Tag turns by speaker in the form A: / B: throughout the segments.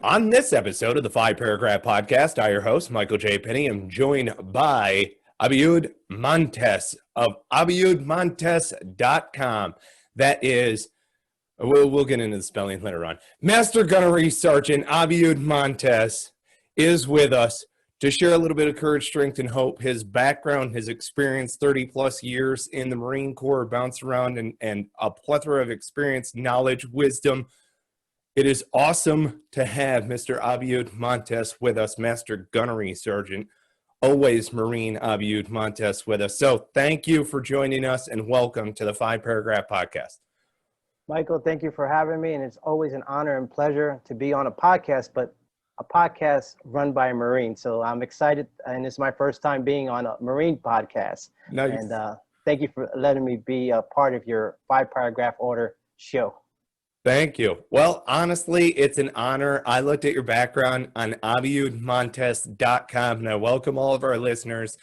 A: On this episode of the Five Paragraph Podcast, I, your host, Michael J. Penny, am joined by Abiud Montes of AbiudMontes.com. That is, we'll get into the spelling later on. Master Gunnery Sergeant Abiud Montes is with us to share a little bit of courage, strength, and hope. His background, his experience, 30 plus years in the Marine Corps, bounced around and a plethora of experience, knowledge, wisdom. It is awesome to have Mr. Abiud Montes with us, Master Gunnery Sergeant, always Marine Abiud Montes with us. So thank you for joining us and welcome to the Five Paragraph Podcast.
B: Michael, thank you for having me. And it's always an honor and pleasure to be on a podcast, but a podcast run by a Marine. So I'm excited. And it's my first time being on a Marine podcast.
A: Nice.
B: And thank you for letting me be a part of your Five Paragraph Order show.
A: Thank you. Well, honestly, it's an honor. I looked at your background on AbiudMontes.com, and I welcome all of our listeners.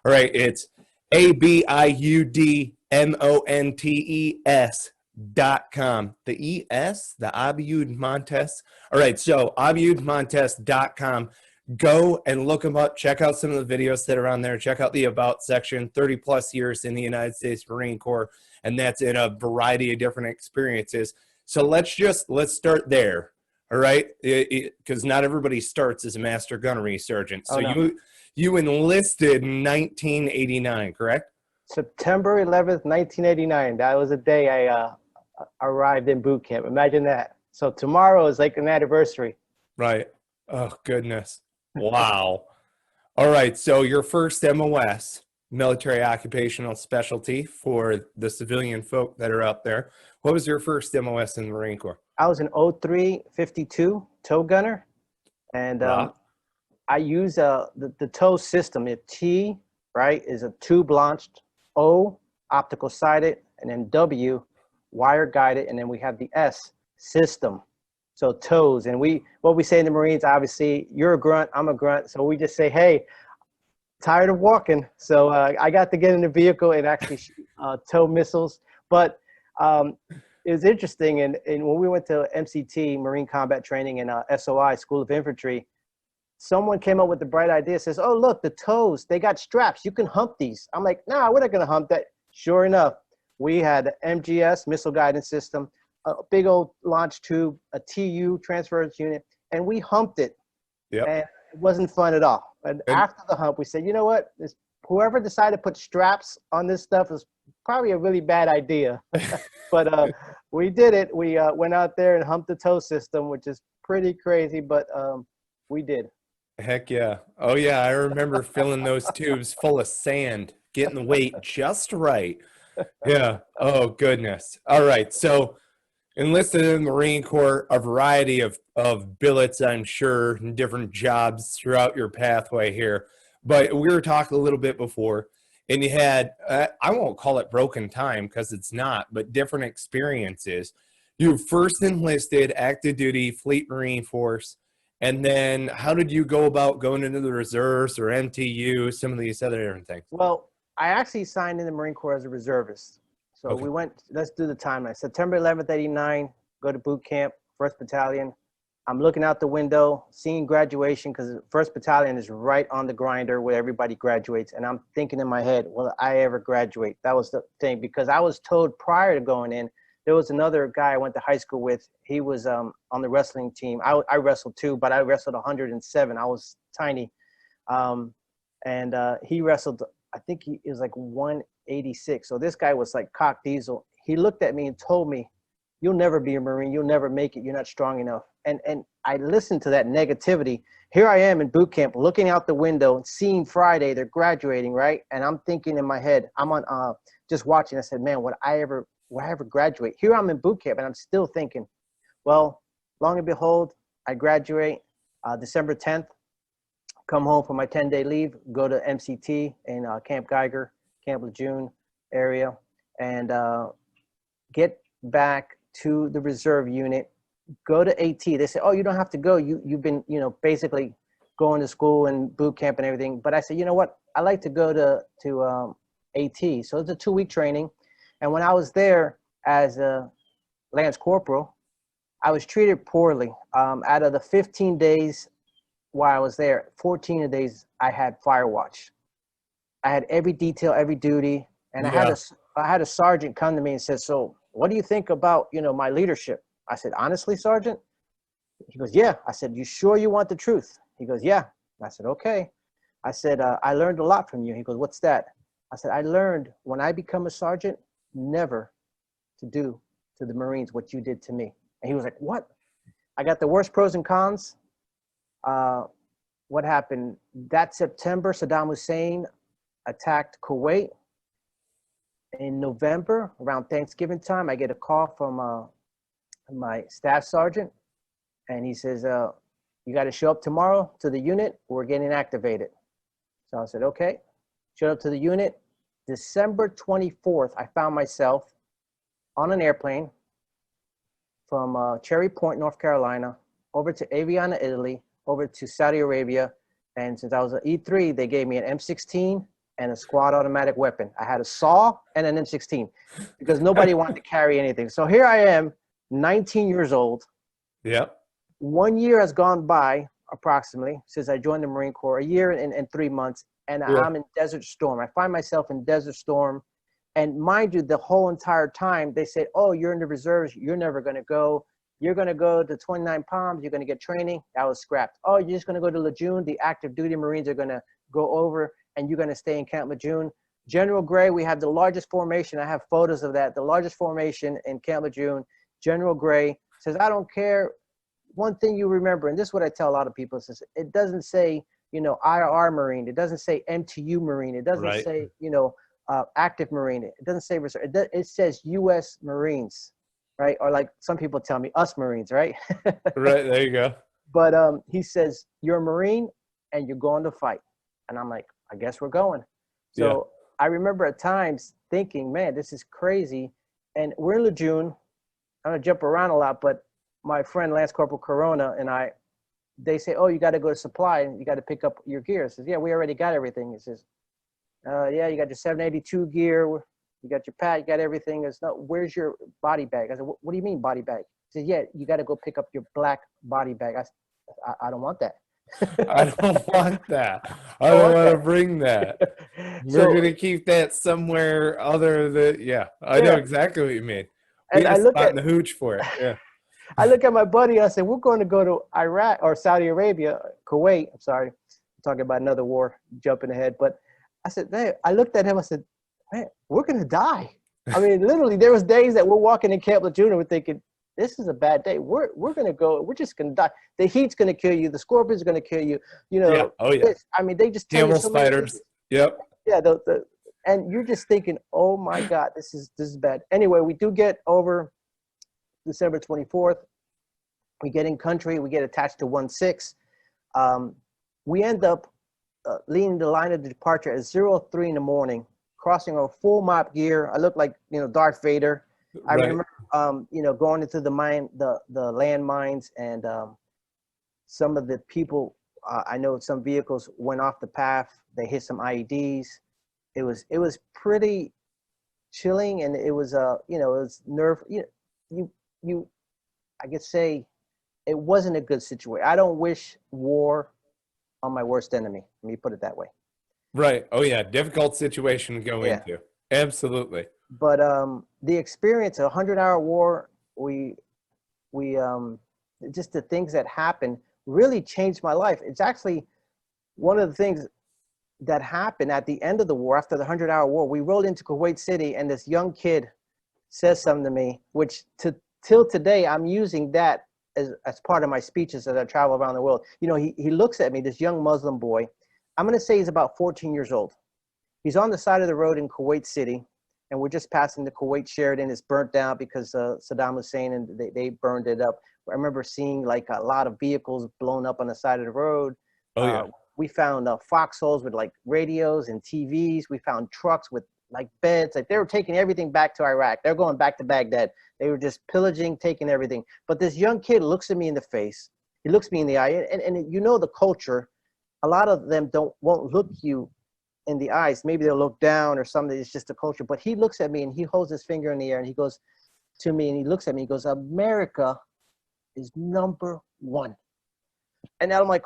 A: All right, it's AbiudMontes.com. The E-S, the Abiud Montes. All right, so AbiudMontes.com. Go and look them up. Check out some of the videos that are on there. Check out the About section, 30 plus years in the United States Marine Corps, and that's in a variety of different experiences. So let's start there, all right? Because not everybody starts as a Master Gunnery Sergeant. So you enlisted in 1989, correct?
B: September 11th, 1989. That was the day I arrived in boot camp. Imagine that. So tomorrow is like an anniversary.
A: Right. Oh, goodness. Wow. All right. So your first MOS, military occupational specialty for the civilian folk that are out there. What was your first MOS in the Marine Corps?
B: I was an 0352 tow gunner, and I use the tow system. The T, right, is a tube launched, O, optical sighted, and then W, wire guided, and then we have the S, system. So tows, and what we say in the Marines, obviously, you're a grunt, I'm a grunt, so we just say, hey, tired of walking. So I got to get in the vehicle and actually tow missiles. But it was interesting. And when we went to MCT, Marine Combat Training, and SOI, School of Infantry, someone came up with the bright idea, says, oh, look, the tows, they got straps. You can hump these. I'm like, nah, we're not going to hump that. Sure enough, we had the MGS, missile guidance system, a big old launch tube, a TU, transference unit, and we humped it.
A: Yep.
B: And it wasn't fun at all. And after the hump, we said, you know what? Whoever decided to put straps on this stuff is probably a really bad idea. But we did it. We went out there and humped the tow system, which is pretty crazy, but we did.
A: Heck yeah. Oh, yeah. I remember filling those tubes full of sand, getting the weight just right. Yeah. Oh, goodness. All right. So enlisted in the Marine Corps, a variety of billets, I'm sure, and different jobs throughout your pathway here. But we were talking a little bit before, and you had, I won't call it broken time because it's not, but different experiences. You first enlisted, active duty, Fleet Marine Force, and then how did you go about going into the reserves or MTU, some of these other different things?
B: Well, I actually signed in the Marine Corps as a reservist. So we went, let's do the timeline. September 11th, 89, go to boot camp, 1st Battalion. I'm looking out the window, seeing graduation, because 1st Battalion is right on the grinder where everybody graduates. And I'm thinking in my head, will I ever graduate? That was the thing, because I was told prior to going in, there was another guy I went to high school with. He was on the wrestling team. I wrestled too, but I wrestled 107. I was tiny. He wrestled, I think he was like 186. So this guy was like cock diesel. He looked at me and told me, you'll never be a Marine. You'll never make it. You're not strong enough. And I listened to that negativity. Here I am in boot camp, looking out the window and seeing Friday, they're graduating, right? And I'm thinking in my head, I'm on just watching. I said, man, would I ever graduate? Here I'm in boot camp, and I'm still thinking. Well, long and behold, I graduate December 10th, come home for my 10-day leave, go to MCT in Camp Geiger, Camp Lejeune area, and get back to the reserve unit, go to AT. They say, oh, you don't have to go. You've been, basically going to school and boot camp and everything. But I said, you know what? I like to go to AT. So it's a 2-week training. And when I was there as a Lance Corporal, I was treated poorly. Out of the 15 days while I was there, 14 of the days I had fire watch. I had every detail, every duty, and
A: Yeah.
B: I had a sergeant come to me and said, "So, what do you think about, my leadership?" I said, "Honestly, Sergeant?" He goes, "Yeah." I said, "You sure you want the truth?" He goes, "Yeah." I said, "Okay." I said, "I learned a lot from you." He goes, "What's that?" I said, "I learned when I become a sergeant, never to do to the Marines what you did to me." And he was like, "What?" I got the worst pros and cons. Uh, what happened that September? Saddam Hussein attacked Kuwait. In November, around Thanksgiving time, I get a call from my staff sergeant, and he says, "You got to show up tomorrow to the unit. We're getting activated." So I said, "Okay." Showed up to the unit. December 24th, I found myself on an airplane from Cherry Point, North Carolina, over to Aviana, Italy, over to Saudi Arabia. And since I was an E3, they gave me an M16 and a squad automatic weapon. I had a saw and an M16 because nobody wanted to carry anything. So here I am, 19 years old.
A: Yep.
B: 1 year has gone by approximately since I joined the Marine Corps, a year and 3 months, and
A: Yeah.
B: I'm in Desert Storm. I find myself in Desert Storm. And mind you, the whole entire time they said, "Oh, you're in the reserves. You're never going to go. You're going to go to 29 Palms. You're going to get training." That was scrapped. "Oh, you're just going to go to Lejeune. The active duty Marines are going to go over and you're going to stay in Camp Lejeune." General Gray, we have the largest formation. I have photos of that. The largest formation in Camp Lejeune. General Gray says, "I don't care. One thing you remember," and this is what I tell a lot of people, says, it doesn't say, IR Marine. It doesn't say MTU Marine. It doesn't
A: Right.
B: say, active Marine. It doesn't say reserve. It says U.S. Marines, right? Or like some people tell me, us Marines, right?
A: Right. There you go.
B: But he says, "You're a Marine and you're going to fight." And I'm like, "I guess we're going." So I remember at times thinking, man, this is crazy. And we're in Lejeune. I'm going to jump around a lot, but my friend Lance Corporal Corona and they say, "Oh, you got to go to supply and you got to pick up your gear." I says, "Yeah, we already got everything." He says, "Yeah, you got your 782 gear. You got your pad, you got everything." It's not, "Where's your body bag?" I said, "What do you mean body bag?" He says, "Yeah, you got to go pick up your black body bag." I don't want that.
A: I don't want that. I
B: I
A: don't
B: want
A: want to
B: that.
A: bring that. We're
B: So,
A: gonna keep that somewhere other than. Yeah, I know
B: yeah.
A: exactly what you mean. We
B: And
A: had a spot in the hooch for it. Yeah.
B: I look at my buddy, I said, "We're going to go to Iraq or Saudi Arabia, Kuwait." I'm sorry. I'm talking about another war, jumping ahead. But I said, "Man," I looked at him, I said, "Man, we're going to die." I mean, literally, there was days that we're walking in Camp Lejeune and we're thinking, this is a bad day. We're going to go, we're just going to die. The heat's going to kill you. The scorpions are going to kill you.
A: Yeah. Oh yeah.
B: I mean, they just tell you
A: Camel
B: so many
A: spiders.
B: things.
A: Yep.
B: Yeah, and you're just thinking, "Oh my God, this is bad." Anyway, we do get over December 24th. We get in country. We get attached to 1-6. We end up leading the line of departure at 03 in the morning, crossing our full mop gear. I look like Darth Vader. I
A: Right.
B: remember going into the land mines, and some of the people. I know some vehicles went off the path. They hit some IEDs. It was pretty chilling, and it was it was nerve. You I could say it wasn't a good situation. I don't wish war on my worst enemy. Let me put it that way.
A: Right. Oh yeah. Difficult situation to go
B: Yeah.
A: into. Absolutely.
B: But the experience, a 100-hour war, we just the things that happened really changed my life. It's actually one of the things that happened at the end of the war, after the 100-hour war. We rolled into Kuwait City, and this young kid says something to me, which till today I'm using that as part of my speeches as I travel around the world. He looks at me, this young Muslim boy. I'm going to say he's about 14 years old. He's on the side of the road in Kuwait City, and we're just passing the Kuwait Sheridan. It's burnt down because Saddam Hussein, and they burned it up. I remember seeing like a lot of vehicles blown up on the side of the road.
A: Oh yeah.
B: We found foxholes with like radios and TVs. We found trucks with like beds. Like they were taking everything back to Iraq. They're going back to Baghdad. They were just pillaging, taking everything. But this young kid looks at me in the face. He looks me in the eye, and the culture. A lot of them won't look you in the eyes. Maybe they'll look down or something. It's just a culture. But he looks at me and he holds his finger in the air and he goes to me and he looks at me. He goes, "America is number one. And I'm like,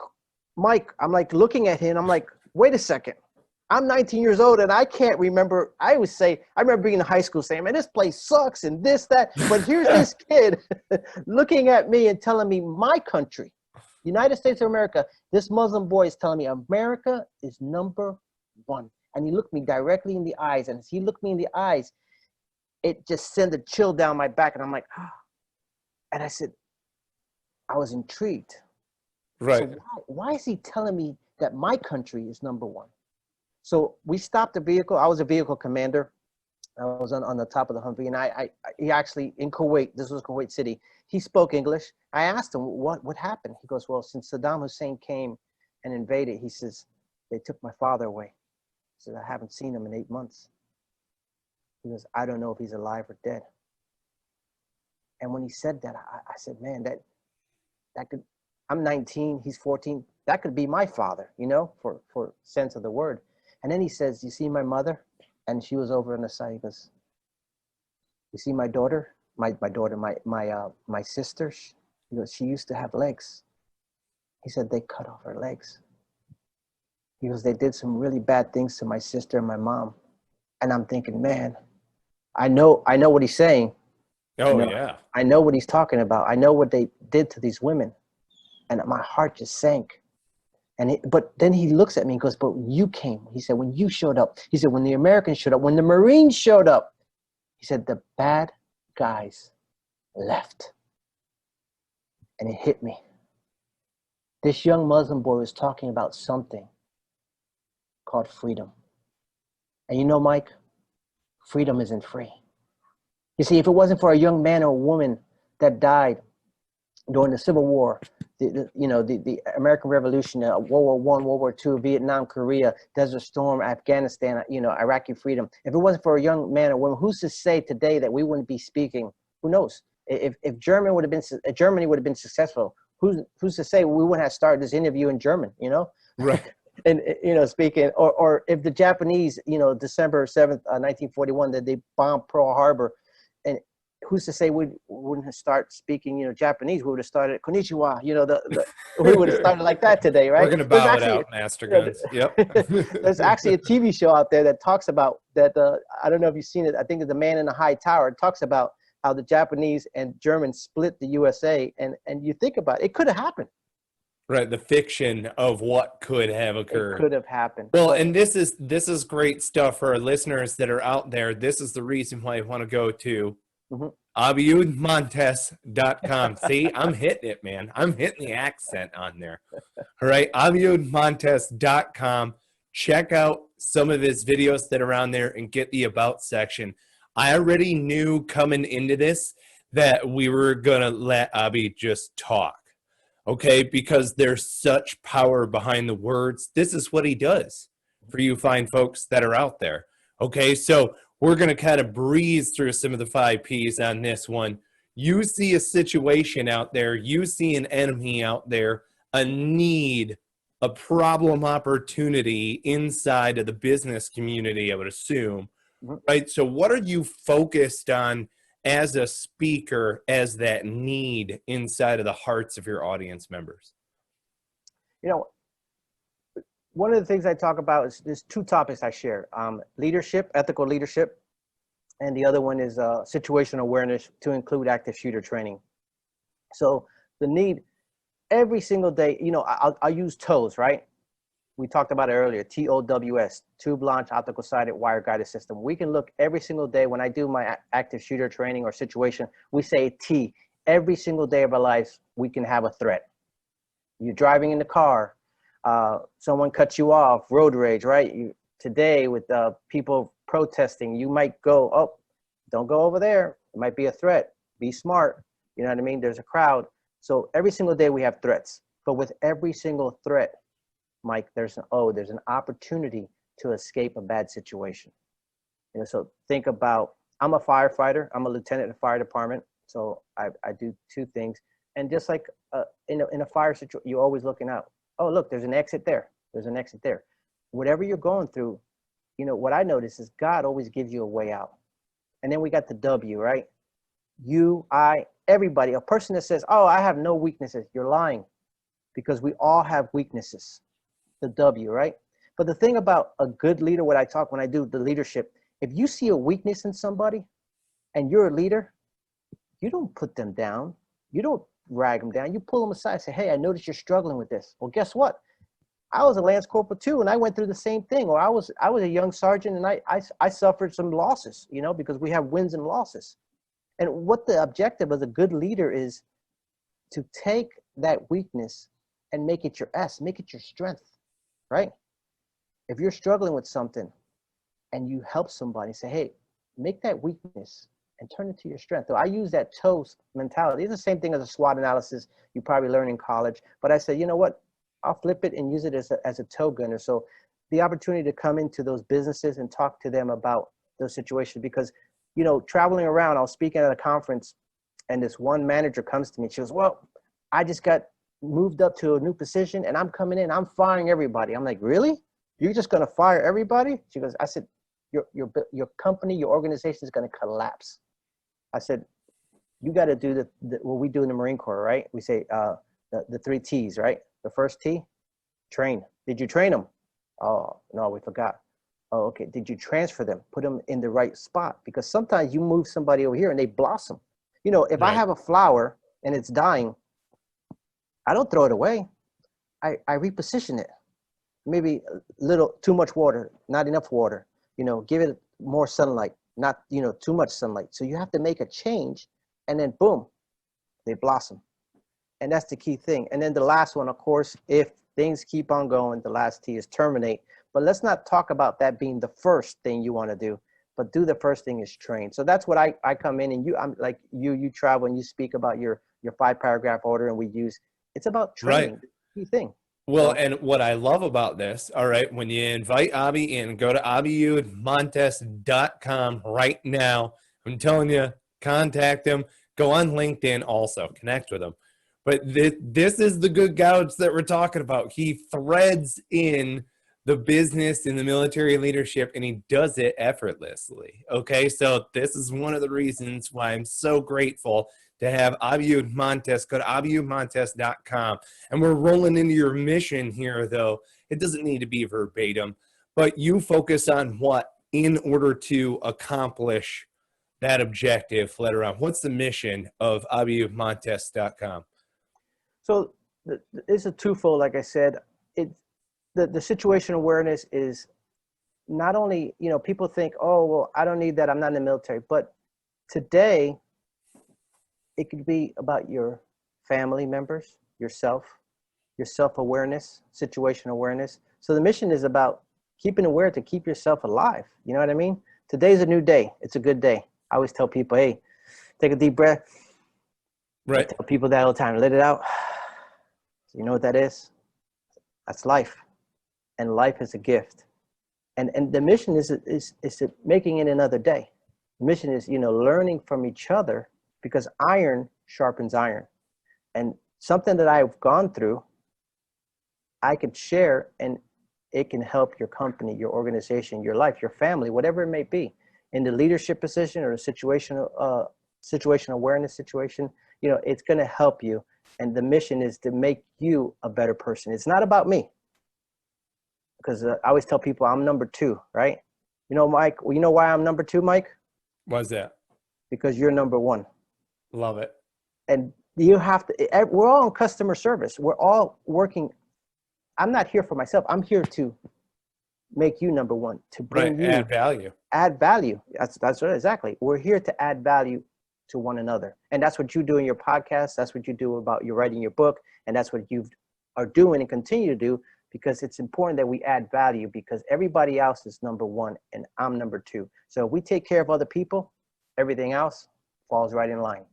B: Mike, I'm like looking at him. I'm like, wait a second. I'm 19 years old and I can't remember. I always say, I remember being in high school saying, man, this place sucks and this, that. But here's this kid looking at me and telling me my country, United States of America, this Muslim boy is telling me America is number one. And he looked me directly in the eyes. And as he looked me in the eyes, it just sent a chill down my back. And I'm like, ah. And I said, I was intrigued.
A: Right.
B: So why is he telling me that my country is number one? So we stopped the vehicle. I was a vehicle commander. I was on the top of the Humvee, and he actually, in Kuwait, this was Kuwait City, he spoke English. I asked him, what happened? He goes, well, since Saddam Hussein came and invaded, he says, they took my father away. He said, I haven't seen him in 8 months. He goes, I don't know if he's alive or dead. And when he said that, I said, man, that could, I'm 19, he's 14. That could be my father, you know, for sense of the word. And then he says, you see my mother? And she was over on the side. He goes, you see my daughter? My sister? He goes, she used to have legs. He said, they cut off her legs. He goes, they did some really bad things to my sister and my mom. And I'm thinking, man, I know what he's saying.
A: Oh,
B: you know,
A: yeah.
B: I know what he's talking about. I know what they did to these women. And my heart just sank. But then he looks at me and goes, but you came. He said, when you showed up, he said, when the Americans showed up, when the Marines showed up, he said, the bad guys left. And it hit me. This young Muslim boy was talking about something called freedom. And you know, Mike, freedom isn't free. You see, if it wasn't for a young man or a woman that died during the Civil War, the American Revolution, World War I, World War II, Vietnam, Korea, Desert Storm, Afghanistan, Iraqi freedom. If it wasn't for a young man or woman, who's to say today that we wouldn't be speaking? Who knows? If Germany would have been successful, who's to say we wouldn't have started this interview in German?
A: Right.
B: And speaking, or if the Japanese, December 7th, 1941, that they bombed Pearl Harbor, and who's to say we wouldn't have started speaking, Japanese? We would have started konnichiwa, we would have started like that today, right?
A: We're gonna bow it out, Master Guns. Yep.
B: There's actually a TV show out there that talks about that. I don't know if you've seen it. I think it's The Man in the High Tower. It talks about how the Japanese and Germans split the USA, and you think about it, it could have happened.
A: Right, the fiction of what could have occurred.
B: It could have happened.
A: Well, and this is great stuff for our listeners that are out there. This is the reason why I want to go to Abiudmontes.com. See, I'm hitting it, man. I'm hitting the accent on there. All right, Abiudmontes.com. Check out some of his videos that are on there and get the About section. I already knew coming into this that we were going to let Abi just talk. Okay, because there's such power behind the words. This is what he does for you fine folks that are out there. Okay, so we're going to kind of breeze through some of the 5 Ps on this one. You see a situation out there, you see an enemy out there, a need, a problem opportunity inside of the business community, I would assume. Right, so what are you focused on as a speaker, as that need inside of the hearts of your audience members?
B: One of the things I talk about is there's 2 topics I share: leadership, ethical leadership, and the other one is situational awareness, to include active shooter training. So the need every single day, I'll use TOWS, right? We talked about it earlier, TOWS, tube launch optical sighted wire guided system. We can look every single day when I do my active shooter training or situation, we say T. Every single day of our lives, we can have a threat. You're driving in the car, someone cuts you off, road rage, right? Today with people protesting, you might go, oh, don't go over there. It might be a threat. Be smart. You know what I mean? There's a crowd. So every single day we have threats. But with every single threat, Mike, there's an opportunity to escape a bad situation. So think about, I'm a firefighter. I'm a lieutenant in the fire department. So I do 2 things. And just like in a fire situation, you're always looking out. Oh, look, there's an exit there. There's an exit there. Whatever you're going through, what I notice is God always gives you a way out. And then we got the W, right? you, I, everybody. A person that says, oh, I have no weaknesses, you're lying, because we all have weaknesses. The W, right? But the thing about a good leader, when I do the leadership, if you see a weakness in somebody and you're a leader, you don't put them down. You don't drag them down. You pull them aside and say, hey, I noticed you're struggling with this. Well, guess what? I was a Lance Corporal too, and I went through the same thing. Or I was a young sergeant, and I suffered some losses, you know, because we have wins and losses. And what the objective as a good leader is to take that weakness and make it your S, make it your strength, right? If you're struggling with something and you help somebody, say, hey, make that weakness and turn it to your strength. So I use that TOES mentality. It's the same thing as a SWOT analysis you probably learn in college. But I said, you know what? I'll flip it and use it as a toe gunner. So the opportunity to come into those businesses and talk to them about those situations, because, you know, traveling around, I was speaking at a conference and this one manager comes to me. She goes, well, I just got moved up to a new position and I'm coming in, I'm firing everybody. I'm like, really? You're just going to fire everybody? She goes, I said, your company, your organization is going to collapse. I said, you got to do what we do in the Marine Corps, right? We say the 3 T's, right? The first T, train. Did you train them? Oh, no, we forgot. Oh, okay. Did you transfer them? Put them in the right spot? Because sometimes you move somebody over here and they blossom. You know, if I have a flower and it's dying, I don't throw it away. I reposition it. Maybe a little too much water, not enough water. You know, give it more sunlight, not, you know, too much sunlight. So you have to make a change, and then boom, they blossom. And that's the key thing. And then the last one, of course, if things keep on going, the last T is terminate. But let's not talk about that being the first thing you want to do, but do the first thing is train. So that's what I come in, and I'm like you travel and you speak about your 5-paragraph order, and we use, it's about training,
A: Right.
B: the key thing.
A: Well, and what I love about this, all right, when you invite Abi in, go to abiudmontes.com right now. I'm telling you, contact him. Go on LinkedIn also, connect with him. But this is the good gouge that we're talking about. He threads in the business and the military leadership, and he does it effortlessly. Okay, so this is one of the reasons why I'm so grateful to have Abiud Montes. Go to abiudmontes.com. And we're rolling into your mission here, though. It doesn't need to be verbatim, but you focus on what in order to accomplish that objective later on. What's the mission of abiudmontes.com?
B: So it's a twofold, like I said. The situational awareness is not only, you know, people think, oh, well, I don't need that, I'm not in the military. But today, it could be about your family members, yourself, your self-awareness, situational awareness. So the mission is about keeping aware to keep yourself alive. You know what I mean? Today's a new day. It's a good day. I always tell people, hey, take a deep breath.
A: Right.
B: I tell people that all the time. Let it out. So you know what that is? That's life. And life is a gift. And the mission is making it another day. The mission is, you know, learning from each other, because iron sharpens iron. And something that I've gone through, I could share, and it can help your company, your organization, your life, your family, whatever it may be, in the leadership position or a situational awareness situation. You know, it's going to help you. And the mission is to make you a better person. It's not about me, because I always tell people I'm number 2, right? You know, Mike, you know why I'm number 2, Mike?
A: Why's that?
B: Because you're number 1.
A: Love it.
B: And you have to, we're all in customer service. We're all working. I'm not here for myself. I'm here to make you number 1, to bring you
A: add value.
B: Add value. That's right, exactly. We're here to add value to one another. And that's what you do in your podcast. That's what you do about you writing your book. And that's what you are doing and continue to do, because it's important that we add value, because everybody else is number 1 and I'm number 2. So if we take care of other people, everything else falls right in line.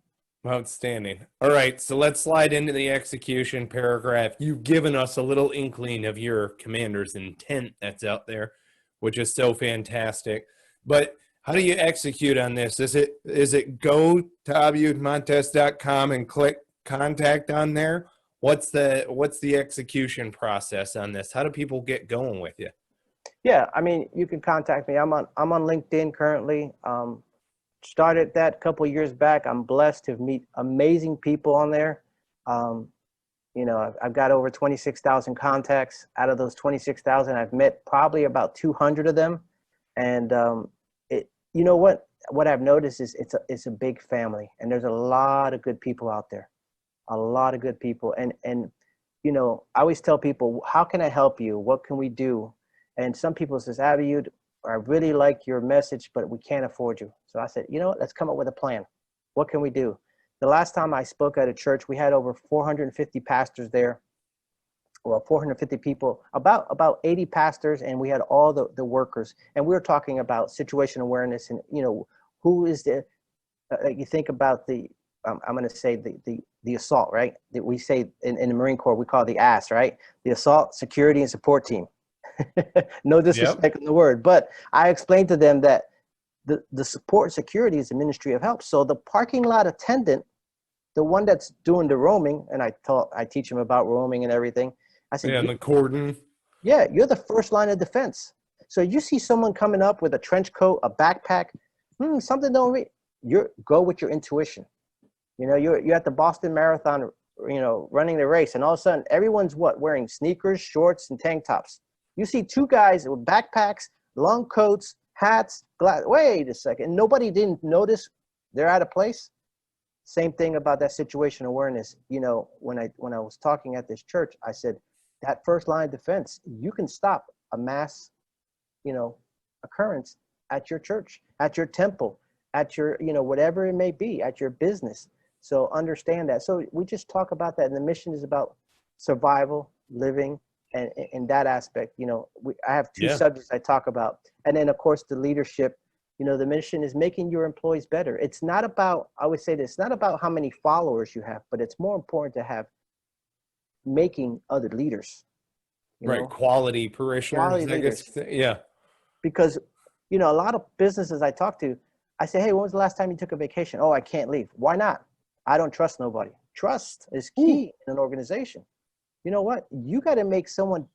A: Outstanding. All right, so let's slide into the execution paragraph. You've given us a little inkling of your commander's intent that's out there, which is so fantastic. But how do you execute on this? Is it go to abiudmontes.com and click contact on there? What's the execution process on this? How do people get going with you?
B: Yeah, I mean, you can contact me. I'm on LinkedIn currently. started that a couple of years back. I'm blessed to meet amazing people on there. You know, I've got over 26,000 contacts. Out of those 26,000, I've met probably about 200 of them. And you know what I've noticed is it's a big family, and there's a lot of good people out there, a lot of good people. And you know, I always tell people, how can I help you? What can we do? And some people says, Abiud, I really like your message, but we can't afford you. So I said, you know what, let's come up with a plan. What can we do? The last time I spoke at a church, we had over 450 pastors there. Well, 450 people, about 80 pastors, and we had all the workers. And we were talking about situation awareness, and, you know, who is the, you think about the, I'm going to say the assault, right? That we say in the Marine Corps, we call the ASS, right? The Assault, Security, and Support Team. No disrespect in the word, but I explained to them that the support security is the Ministry of Health. So the parking lot attendant, the one that's doing the roaming, and I teach them about roaming and everything. I said,
A: yeah, and the cordon.
B: Yeah, you're the first line of defense. So you see someone coming up with a trench coat, a backpack, something don't read. Go with your intuition. You know, you're at the Boston Marathon, you know, running the race, and all of a sudden everyone's wearing sneakers, shorts, and tank tops. You see two guys with backpacks, long coats, hats, glass. Wait a second. Nobody didn't notice they're out of place. Same thing about that situation awareness. You know, when I was talking at this church, I said, that first line of defense, you can stop a mass, you know, occurrence at your church, at your temple, at your, you know, whatever it may be, at your business. So understand that. So we just talk about that. And the mission is about survival, living, and in that aspect, you know, I have two subjects I talk about. And then, of course, the leadership. You know, the mission is making your employees better. It's not about, I would say this, it's not about how many followers you have, but it's more important to have making other leaders.
A: Right,
B: know?
A: quality parishioners,
B: Quality
A: I guess.
B: leaders.
A: Yeah.
B: Because, you know, a lot of businesses I talk to, I say, hey, when was the last time you took a vacation? Oh, I can't leave. Why not? I don't trust nobody. Trust is key in an organization. You know what? You got to make someone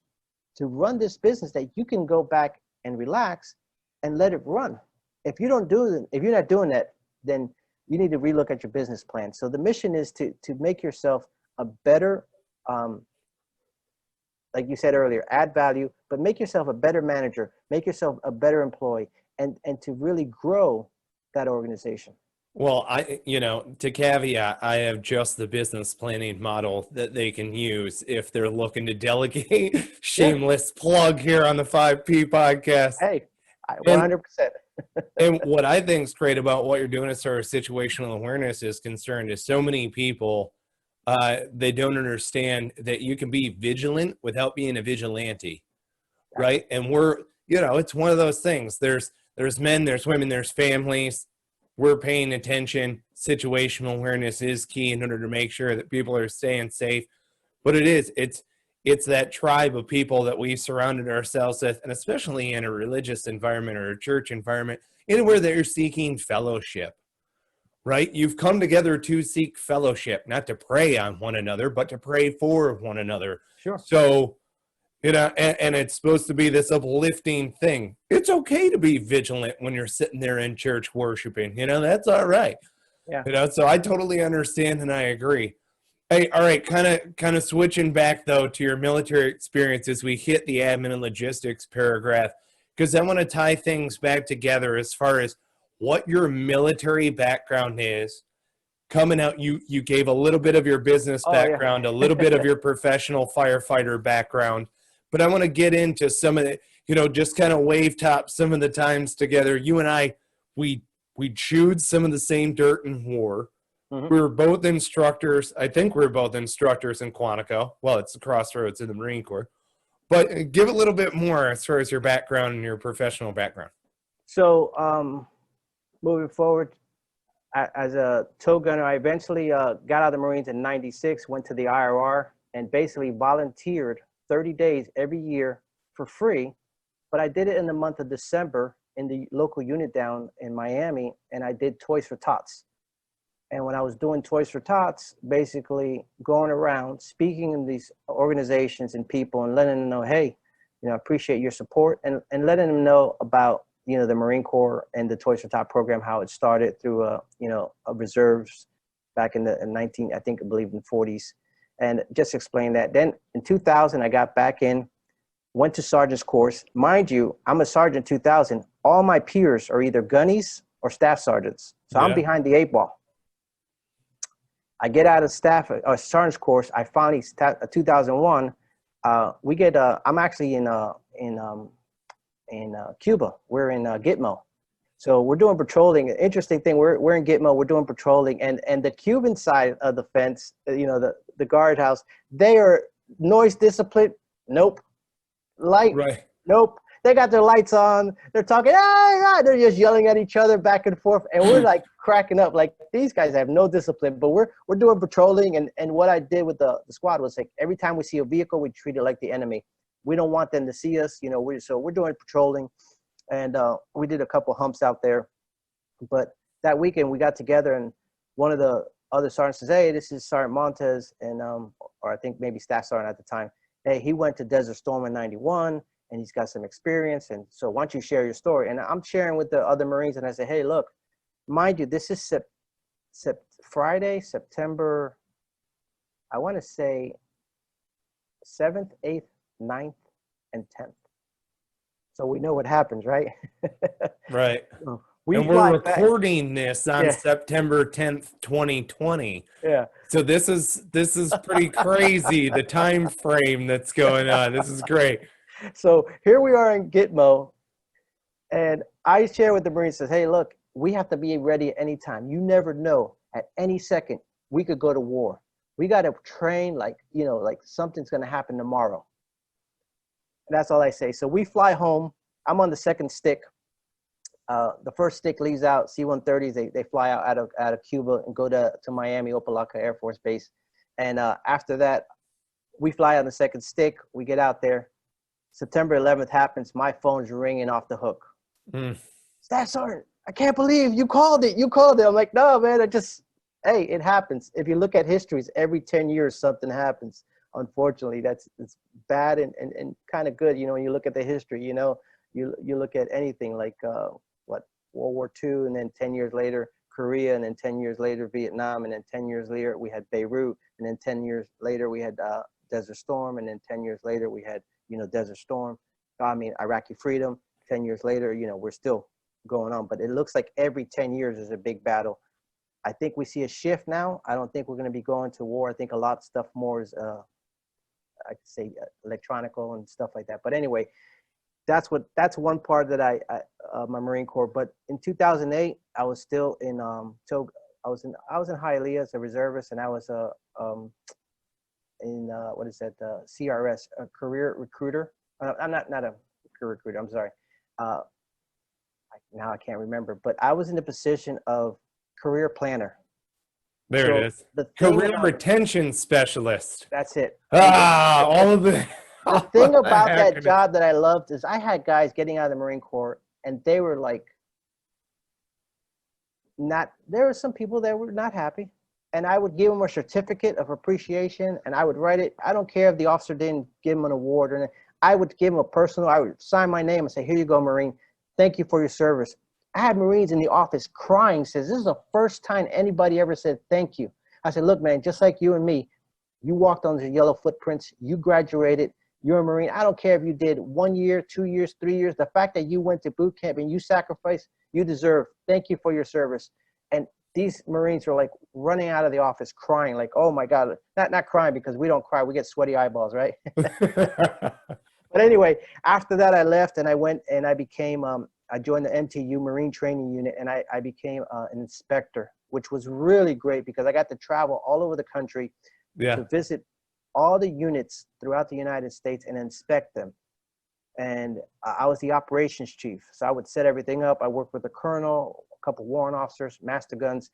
B: to run this business that you can go back and relax and let it run. If you don't do it, if you're not doing that, then you need to relook at your business plan. So the mission is to make yourself a better, like you said earlier, add value, but make yourself a better manager, make yourself a better employee, and to really grow that organization.
A: Well, you know, to caveat, I have just the business planning model that they can use if they're looking to delegate. Shameless plug here on the 5P podcast.
B: Hey, 100%.
A: And what I think is great about what you're doing as far as situational awareness is concerned is so many people, they don't understand that you can be vigilant without being a vigilante, right? And we're, you know, it's one of those things. There's men, there's women, there's families. We're paying attention. Situational awareness is key in order to make sure that people are staying safe. But it's that tribe of people that we surrounded ourselves with, and especially in a religious environment or a church environment, anywhere that you're seeking fellowship, right? You've come together to seek fellowship, not to pray on one another, but to pray for one another.
B: Sure.
A: So, you know, and it's supposed to be this uplifting thing. It's okay to be vigilant when you're sitting there in church worshiping. You know, that's all right.
B: Yeah.
A: You know, so I totally understand and I agree. Hey, all right, kind of switching back though to your military experience as we hit the admin and logistics paragraph, because I want to tie things back together as far as what your military background is. Coming out, you gave a little bit of your business background, a little bit of your professional firefighter background, but I want to get into some of the, you know, just kind of wave top some of the times together. You and I, we chewed some of the same dirt in war. Mm-hmm. We were both instructors. I think we were both instructors in Quantico. Well, it's the crossroads in the Marine Corps. But give a little bit more as far as your background and your professional background.
B: So moving forward, as a tow gunner, I eventually got out of the Marines in '96, went to the IRR, and basically volunteered 30 days every year for free. But I did it in the month of December in the local unit down in Miami, and I did Toys for Tots. And when I was doing Toys for Tots, basically going around speaking in these organizations and people and letting them know, hey, you know, I appreciate your support, and letting them know about the Marine Corps and the Toys for Tot program, how it started through a reserves back in the 19, I believe in the 40s, and just explain that. Then in 2000, I got back in, went to sergeant's course. Mind you, I'm a sergeant 2000. All my peers are either gunnies or staff sergeants. So I'm behind the 8 ball. I get out of staff or sergeant's course. I finally 2001. We get. I'm actually in Cuba. We're in Gitmo, so we're doing patrolling. Interesting thing. We're in Gitmo. We're doing patrolling, and the Cuban side of the fence, the guardhouse, they are noise discipline. Nope. Light.
A: Right.
B: Nope. They got their lights on. They're talking. They're just yelling at each other back and forth, and we're like cracking up. Like, these guys have no discipline. But we're doing patrolling, and what I did with the squad was, like, every time we see a vehicle, we treat it like the enemy. We don't want them to see us. So we're doing patrolling, and we did a couple humps out there. But that weekend we got together, and one of the other sergeants says, "Hey, this is Sergeant Montes," and or I think maybe staff sergeant at the time. Hey, he went to Desert Storm in '91. And he's got some experience. And so why don't you share your story? And I'm sharing with the other Marines, and I say, hey, look, mind you, this is Friday, September, I want to say 7th, 8th, 9th, and 10th. So we know what happens, right?
A: Right.
B: So
A: we're recording this on September 10th, 2020.
B: Yeah.
A: So this is pretty crazy, the time frame that's going on. This is great.
B: So here we are in Gitmo, and I share with the Marines, says, hey, look, we have to be ready at any time. You never know. At any second, we could go to war. We got to train like something's going to happen tomorrow. And that's all I say. So we fly home. I'm on the second stick. The first stick leaves out, C-130s. They fly out of Cuba and go to Miami, Opelika Air Force Base. And after that, we fly on the second stick. We get out there. September 11th happens. My phone's ringing off the hook. Staff Sergeant, I can't believe you called it. You called it. I'm like, no, man, hey, it happens. If you look at histories, every 10 years something happens. Unfortunately, it's bad and kind of good. When you look at the history, you look at anything like World War II, and then 10 years later, Korea, and then 10 years later, Vietnam, and then 10 years later, we had Beirut, and then 10 years later, we had Desert Storm, and then 10 years later, we had Desert Storm, Iraqi Freedom. 10 years later, we're still going on, but it looks like every 10 years is a big battle. I think we see a shift now. I don't think we're going to be going to war. I think a lot of stuff more is, I could say, electronical and stuff like that. But anyway, that's one part that my Marine Corps. But in 2008, I was still in I was in Hialeah as a reservist, and I was in CRS, a career recruiter. I'm not a career recruiter. I'm sorry. Now I can't remember, but I was in the position of career planner.
A: There it is. Career retention specialist.
B: That's it.
A: All of the.
B: The thing about that job that I loved is I had guys getting out of the Marine Corps, and they were like, there were some people that were not happy. And I would give them a certificate of appreciation, and I would write it. I don't care if the officer didn't give him an award or anything. I would give him a personal, I would sign my name and say, here you go, Marine. Thank you for your service. I had Marines in the office crying, says, this is the first time anybody ever said thank you. I said, look, man, just like you and me, you walked on the yellow footprints, you graduated, you're a Marine. I don't care if you did 1 year, 2 years, 3 years. The fact that you went to boot camp and you sacrificed, you deserve. Thank you for your service. And these Marines are like running out of the office crying, like, oh my God, not crying because we don't cry. We get sweaty eyeballs, right? But anyway, after that, I left and I went and I became, I joined the MTU Marine Training Unit, and I became an inspector, which was really great because I got to travel all over the country to visit all the units throughout the United States and inspect them. And I was the operations chief. So I would set everything up. I worked with a colonel, a couple warrant officers, master guns.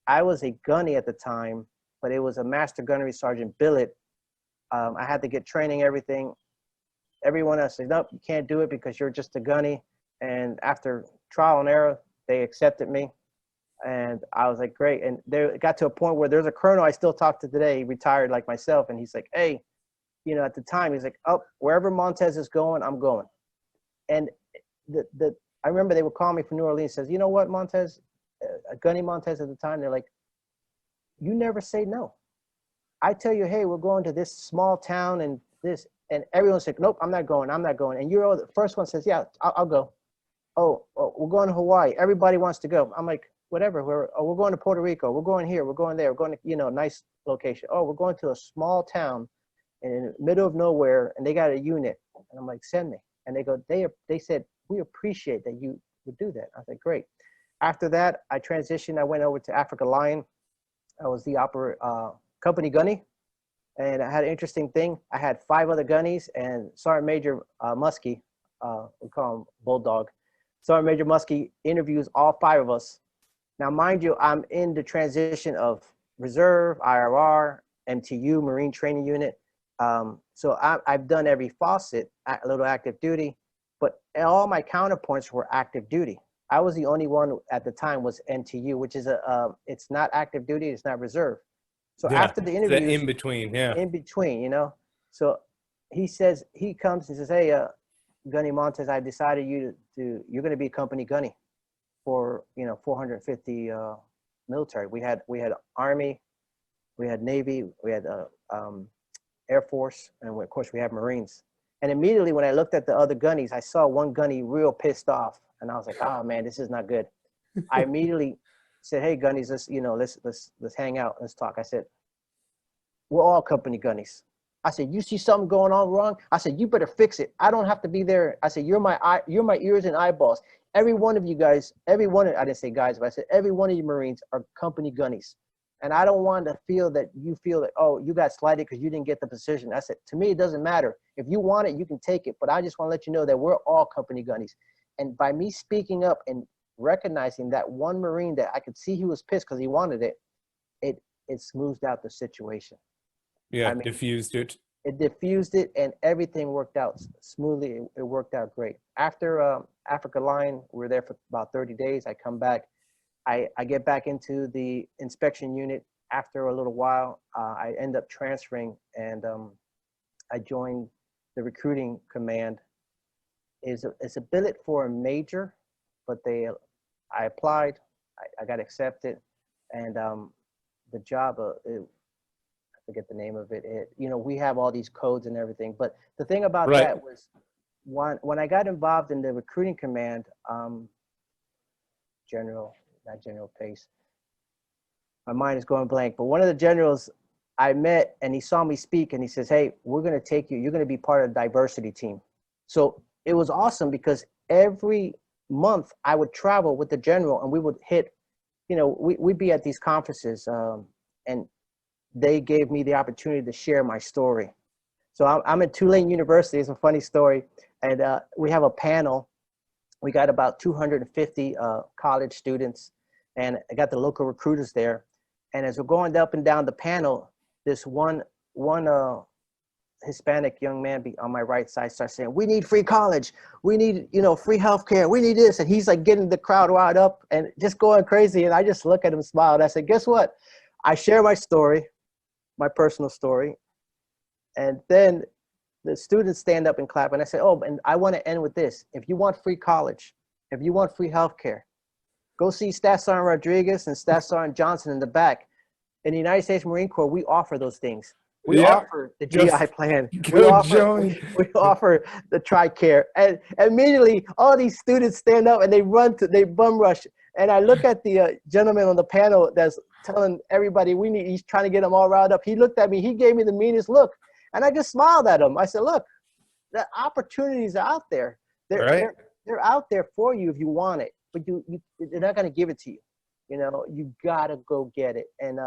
B: I was a gunny at the time, but it was a master gunnery sergeant billet. I had to get training, everything. Everyone else said, nope, you can't do it because you're just a gunny. And after trial and error, they accepted me. And I was like, great. And it got to a point where there's a colonel I still talk to today. He retired like myself. And he's like, hey, at the time, he's like, oh, wherever Montes is going, I'm going. And I remember they would call me from New Orleans, says, you know what, Montes, Gunny Montes at the time, they're like, you never say no. I tell you, hey, we're going to this small town and this, and everyone said, nope, I'm not going, I'm not going. And you're the first one says, yeah, I'll go. Oh, we're going to Hawaii. Everybody wants to go. I'm like, whatever. We're going to Puerto Rico. We're going here. We're going there. We're going to, you know, nice location. Oh, we're going to a small town in the middle of nowhere, and they got a unit. And I'm like, send me. And they go, they said, we appreciate that you would do that. I was like, great. After that, I transitioned. I went over to Africa Lion. I was the company gunny. And I had an interesting thing. I had 5 other gunnies and Sergeant Major Muskie, we call him Bulldog. Sergeant Major Muskie interviews all 5 of us. Now, mind you, I'm in the transition of reserve, IRR, MTU, Marine Training Unit. So I've done every faucet, a little active duty, but all my counterpoints were active duty. I was the only one at the time was MTU, which is it's not active duty, it's not reserve. So
A: Yeah,
B: after the interview,
A: in between, yeah.
B: In between, you know. So he says, he comes and says, hey, Gunny Montes, I decided you're going to be company gunny for, you know, 450 military. We had Army, we had Navy, we had Air Force, and of course we have Marines. And immediately when I looked at the other gunnies, I saw one gunny real pissed off, and I was like, oh man, this is not good. I immediately said, hey gunnies, let's hang out, let's talk. I said, we're all company gunnies. I said, you see something going on wrong? I said, you better fix it. I don't have to be there. I said, you're my ears and eyeballs. Every one of you guys, I didn't say guys, but I said, every one of you Marines are company gunnies. And I don't want to feel that you feel that, oh, you got slighted because you didn't get the position. I said, to me, it doesn't matter. If you want it, you can take it. But I just want to let you know that we're all company gunnies. And by me speaking up and recognizing that one Marine that I could see he was pissed because he wanted it, it smoothed out the situation.
A: Yeah,
B: I mean,
A: diffused it.
B: It diffused it, and everything worked out smoothly. It worked out great. After Africa Line, we were there for about 30 days. I come back. I get back into the inspection unit. After a little while, I end up transferring, and I joined the recruiting command. It's a billet for a major, but I applied. I got accepted, and the job, I forget the name of it. You know, we have all these codes and everything, but the thing about
A: Right.
B: that was when I got involved in the recruiting command, not General Pace, my mind is going blank, but one of the generals I met, and he saw me speak, and he says, hey, we're going to take you, you're going to be part of the diversity team. So it was awesome because every month I would travel with the general, and we would hit, you know, we'd be at these conferences, and they gave me the opportunity to share my story. So I'm at Tulane University. It's a funny story. And we have a panel. We got about 250 college students, and I got the local recruiters there. And as we're going up and down the panel, this one Hispanic young man on my right side starts saying, we need free college. We need, you know, free healthcare. We need this. And he's like getting the crowd riled up and just going crazy. And I just look at him, smile, and I said, guess what? I share my story, my personal story. And then the students stand up and clap. And I say, oh, and I want to end with this. If you want free college, if you want free healthcare, go see Staff Sergeant Rodriguez and Staff Sergeant Johnson in the back. In the United States Marine Corps, we offer those things. We offer the GI plan. We offer the TRICARE. And immediately all these students stand up and they bum rush. And I look at the gentleman on the panel that's telling everybody he's trying to get them all riled up. He looked at me, he gave me the meanest look. And I just smiled at him. I said, look, the opportunities are out there. They're out there for you if you want it, but they're not going to give it to you. You know, you got to go get it. And,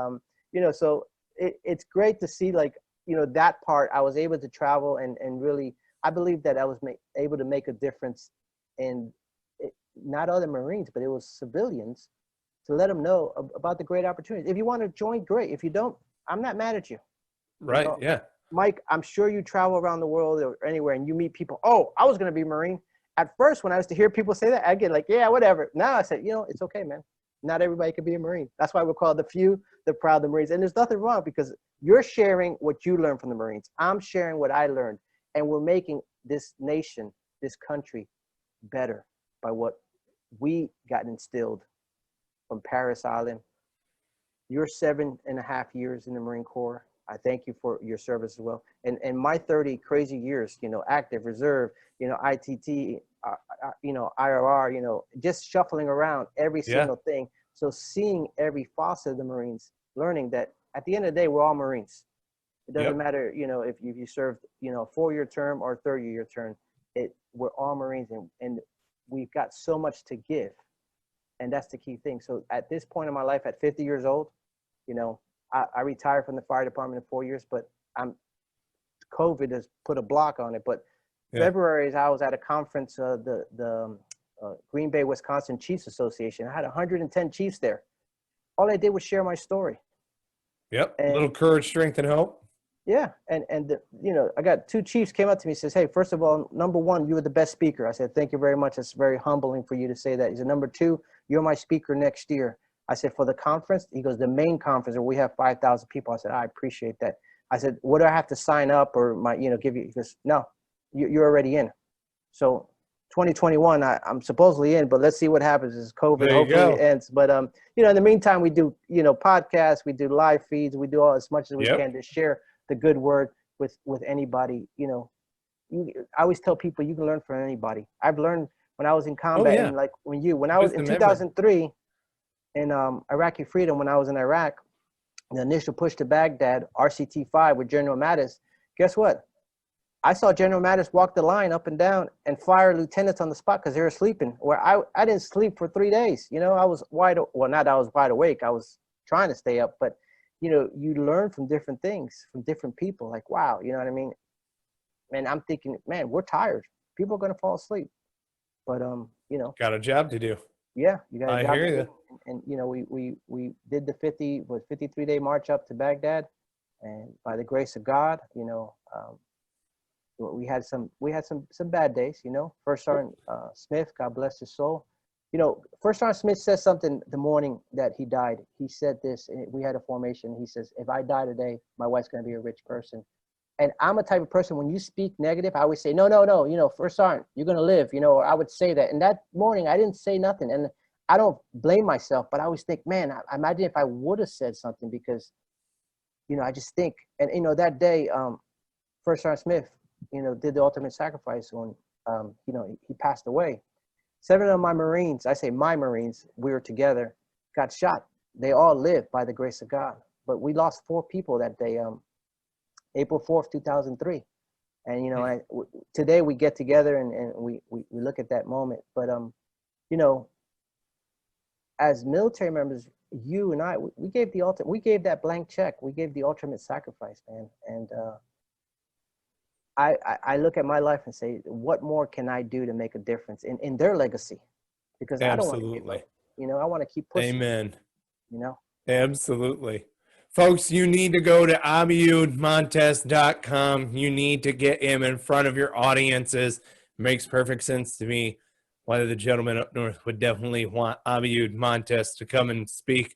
B: you know, so it's great to see, like, you know, that part. I was able to travel and really, I believe that I was able to make a difference in not other Marines, but it was civilians, to let them know about the great opportunities. If you want to join, great. If you don't, I'm not mad at you.
A: Right,
B: You know,
A: yeah.
B: Mike, I'm sure you travel around the world or anywhere and you meet people, oh, I was going to be Marine. At first, when I used to hear people say that, I get like, yeah, whatever. Now I said, you know, it's okay, man. Not everybody can be a Marine. That's why we're called the few, the proud, the Marines. And there's nothing wrong because you're sharing what you learned from the Marines. I'm sharing what I learned. And we're making this nation, this country better by what we got instilled from Paris Island. Your 7.5 years in the Marine Corps, I thank you for your service as well. And my 30 crazy years, you know, active, reserve, you know, ITT, you know, IRR, you know, just shuffling around every single thing. So seeing every facet of the Marines, learning that at the end of the day, we're all Marines. It doesn't matter, you know, if you served, you know, a 4-year term or a 30-year term. We're all Marines, and we've got so much to give, and that's the key thing. So at this point in my life, at 50 years old, you know, I retired from the fire department in 4 years, but COVID has put a block on it. But February, I was at a conference, the Green Bay, Wisconsin Chiefs Association. I had 110 chiefs there. All I did was share my story.
A: Yep, a little courage, strength, and hope.
B: Yeah, and you know, I got 2 chiefs came up to me and says, hey, first of all, number 1, you were the best speaker. I said, thank you very much. It's very humbling for you to say that. He said, number 2, you're my speaker next year. I said, for the conference? He goes, the main conference where we have 5,000 people. I said, I appreciate that. I said, what do I have to sign up or you know, give you? He goes, no, you're already in. So 2021, I'm supposedly in, but let's see what happens as COVID hopefully it ends. But you know, in the meantime, we do, you know, podcasts, we do live feeds, we do all as much as we can to share the good word with anybody. You know, I always tell people you can learn from anybody. I've learned when I was in combat, and like when I was in 2003 in Iraqi Freedom, when I was in Iraq, the initial push to Baghdad, RCT-5 with General Mattis, guess what? I saw General Mattis walk the line up and down and fire lieutenants on the spot because they were sleeping. Where I didn't sleep for 3 days. You know, I was well, not that I was wide awake. I was trying to stay up, but you know, you learn from different things, from different people. Like, wow, you know what I mean? And I'm thinking, man, we're tired. People are gonna fall asleep, but you know,
A: got a job to do.
B: Yeah, you got a job
A: to
B: do. And you know, we did the 53-day march up to Baghdad, and by the grace of God, you know, we had some bad days. You know, First Sergeant Smith, God bless his soul. You know, First Sergeant Smith said something the morning that he died. He said this, and we had a formation. He says, if I die today, my wife's going to be a rich person. And I'm a type of person, when you speak negative, I always say, no, you know, First Sergeant, you're going to live, you know, or I would say that. And that morning, I didn't say nothing. And I don't blame myself, but I always think, man, I imagine if I would have said something, because, you know, I just think, and, you know, that day, First Sergeant Smith, you know, did the ultimate sacrifice when, you know, he passed away. 7 of my Marines, I say my Marines, we were together, got shot. They all lived by the grace of God. But we lost 4 people that day, April 4th, 2003. And, you know, today we get together and we look at that moment. But, you know, as military members, you and I, we gave that blank check. We gave the ultimate sacrifice, man. And I look at my life and say, what more can I do to make a difference in their legacy? Because I don't want to give up. You know, I want to keep pushing.
A: Amen.
B: You know?
A: Absolutely. Folks, you need to go to abiudmontes.com. You need to get him in front of your audiences. Makes perfect sense to me why the gentleman up north would definitely want Abiud Montes to come and speak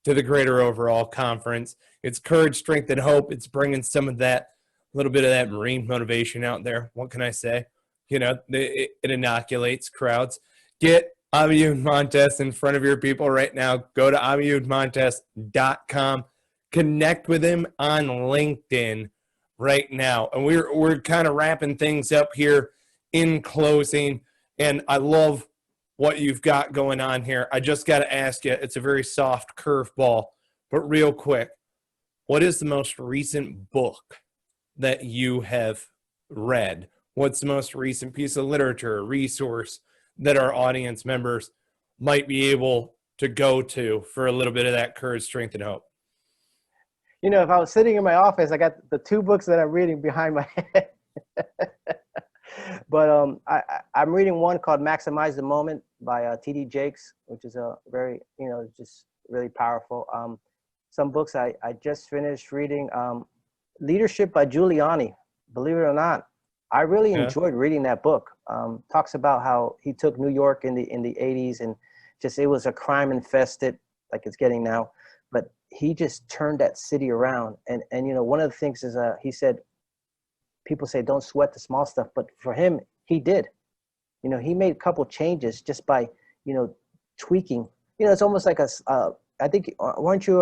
A: to the greater overall conference. It's courage, strength, and hope. It's bringing some of that, a little bit of that Marine motivation out there. What can I say? You know, it inoculates crowds. Get Abiud Montes in front of your people right now. Go to abiudmontes.com. Connect with him on LinkedIn right now. And we're kind of wrapping things up here in closing. And I love what you've got going on here. I just got to ask you, it's a very soft curveball, but real quick, what is the most recent book that you have read? What's the most recent piece of literature, resource that our audience members might be able to go to for a little bit of that courage, strength, and hope?
B: You know, if I was sitting in my office, I got the 2 books that I'm reading behind my head. But I'm reading one called Maximize the Moment by T.D. Jakes, which is a very, you know, just really powerful. Some books I just finished reading, Leadership by Giuliani. Believe it or not, I really enjoyed reading that book. Talks about how he took New York in the 80s, and just, it was a crime infested, like it's getting now, but he just turned that city around. And you know, one of the things is he said, people say don't sweat the small stuff, but for him, he did. You know, he made a couple changes just by, tweaking. It's almost like I think, weren't you,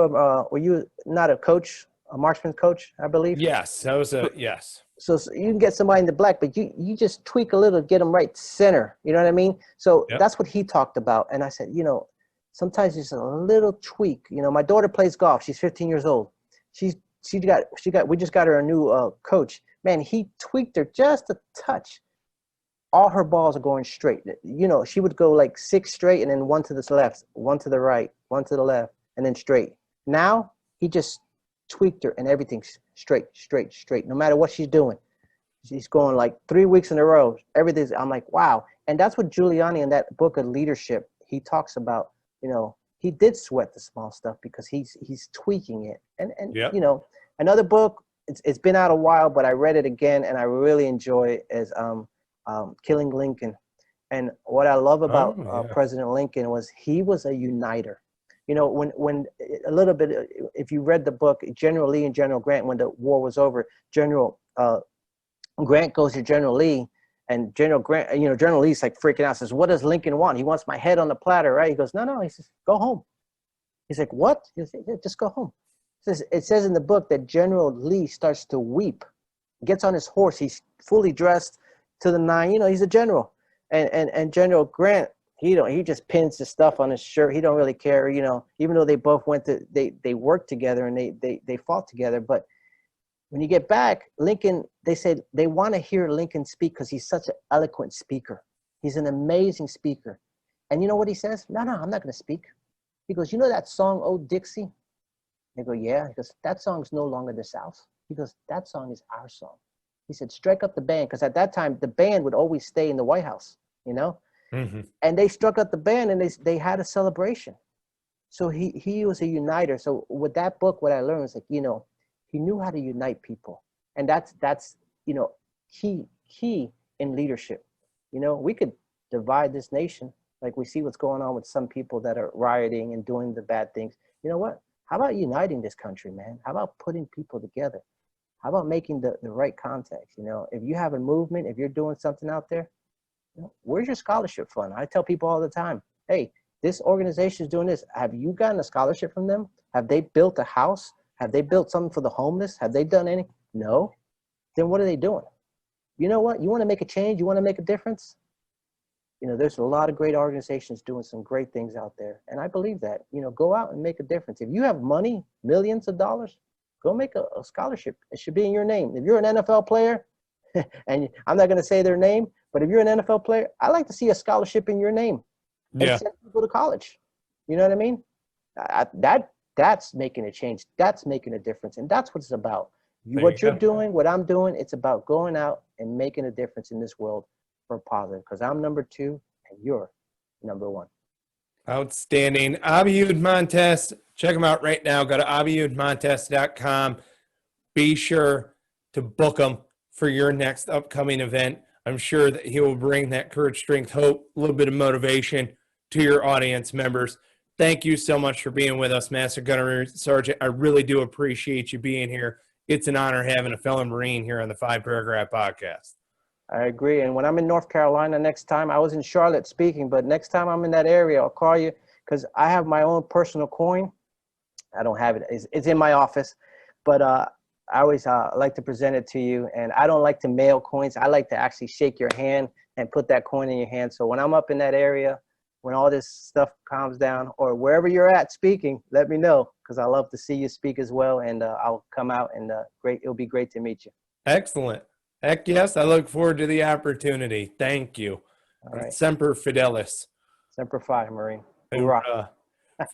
B: were you not a coach, a marksman coach, I believe?
A: Yes, that was yes.
B: So you can get somebody in the black, but you just tweak a little, get them right center. You know what I mean? So
A: Yep.
B: that's what he talked about. And I said, sometimes just a little tweak. My daughter plays golf. She's 15 years old. We just got her a new coach. Man, he tweaked her just a touch. All her balls are going straight. She would go like 6 straight and then 1 to the left, 1 to the right, 1 to the left, and then straight. Now he just tweaked her and everything's straight, straight, straight. No matter what she's doing, she's going like 3 weeks in a row. Everything's. I'm like, wow. And that's what Giuliani in that book of leadership, he talks about. He did sweat the small stuff because he's tweaking it. And
A: Yep.
B: Another book. It's been out a while, but I read it again and I really enjoy it. Is Killing Lincoln. And what I love about President Lincoln was he was a uniter. When a little bit, if you read the book, General Lee and General Grant, when the war was over, General Grant goes to General Lee, and General Grant, General Lee's like freaking out, says, "What does Lincoln want? He wants my head on the platter, right?" He goes, "No." He says, "Go home." He's like, "What?" He says, "Yeah, just go home." It says in the book that General Lee starts to weep, gets on his horse, he's fully dressed to the nine. He's a general, and General Grant, he just pins the stuff on his shirt. He don't really care, even though they both they worked together and they fought together. But when you get back, Lincoln, they said they want to hear Lincoln speak because he's such an eloquent speaker. He's an amazing speaker. And you know what he says? No, I'm not going to speak. He goes, that song, "Oh Dixie"? They go, "Yeah." He goes, "That song's no longer the South." He goes, "That song is our song." He said, "Strike up the band," because at that time, the band would always stay in the White House,
A: Mm-hmm.
B: And they struck up the band and they had a celebration. So he was a uniter. So with that book, what I learned was he knew how to unite people. And that's key in leadership. We could divide this nation, like we see what's going on with some people that are rioting and doing the bad things. You know what? How about uniting this country, man? How about putting people together? How about making the right contacts? If you have a movement, if you're doing something out there, where's your scholarship fund? I tell people all the time, hey, this organization is doing this. Have you gotten a scholarship from them? Have they built a house? Have they built something for the homeless? Have they done any? No. Then what are they doing? You know what? You want to make a change? You want to make a difference? There's a lot of great organizations doing some great things out there. And I believe that, go out and make a difference. If you have money, millions of dollars, go make a scholarship. It should be in your name. If you're an NFL player, and I'm not going to say their name, but if you're an NFL player, I like to see a scholarship in your name.
A: Yeah.
B: And send people to college. You know what I mean? That's making a change. That's making a difference. And that's what it's about. What you're doing, what I'm doing, it's about going out and making a difference in this world for positive. Because I'm number 2 and you're number 1.
A: Outstanding. Abiud Montes. Check him out right now. Go to abiudmontes.com. Be sure to book him for your next upcoming event. I'm sure that he will bring that courage, strength, hope, a little bit of motivation to your audience members. Thank you so much for being with us, Master Gunnery Sergeant. I really do appreciate you being here. It's an honor having a fellow Marine here on the 5 Paragraph Podcast.
B: I agree. And when I'm in North Carolina next time, I was in Charlotte speaking, but next time I'm in that area, I'll call you because I have my own personal coin. I don't have it. It's in my office, but I always like to present it to you. And I don't like to mail coins. I like to actually shake your hand and put that coin in your hand. So when I'm up in that area, when all this stuff calms down or wherever you're at speaking, let me know because I love to see you speak as well. And I'll come out and it'll be great to meet you.
A: Excellent. Heck yes. I look forward to the opportunity. Thank you.
B: All right.
A: Semper Fidelis.
B: Semper Fi, Marine.
A: Hoorah.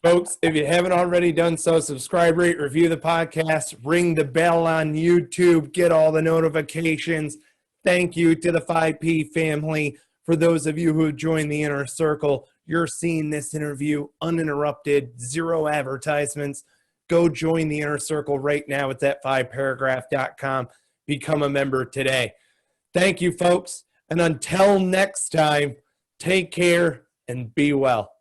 A: Folks, if you haven't already done so, subscribe, rate, review the podcast, ring the bell on YouTube, get all the notifications. Thank you to the 5P family. For those of you who have joined the inner circle, you're seeing this interview uninterrupted, 0 advertisements. Go join the inner circle right now. It's at 5paragraph.com. Become a member today. Thank you, folks. And until next time, take care and be well.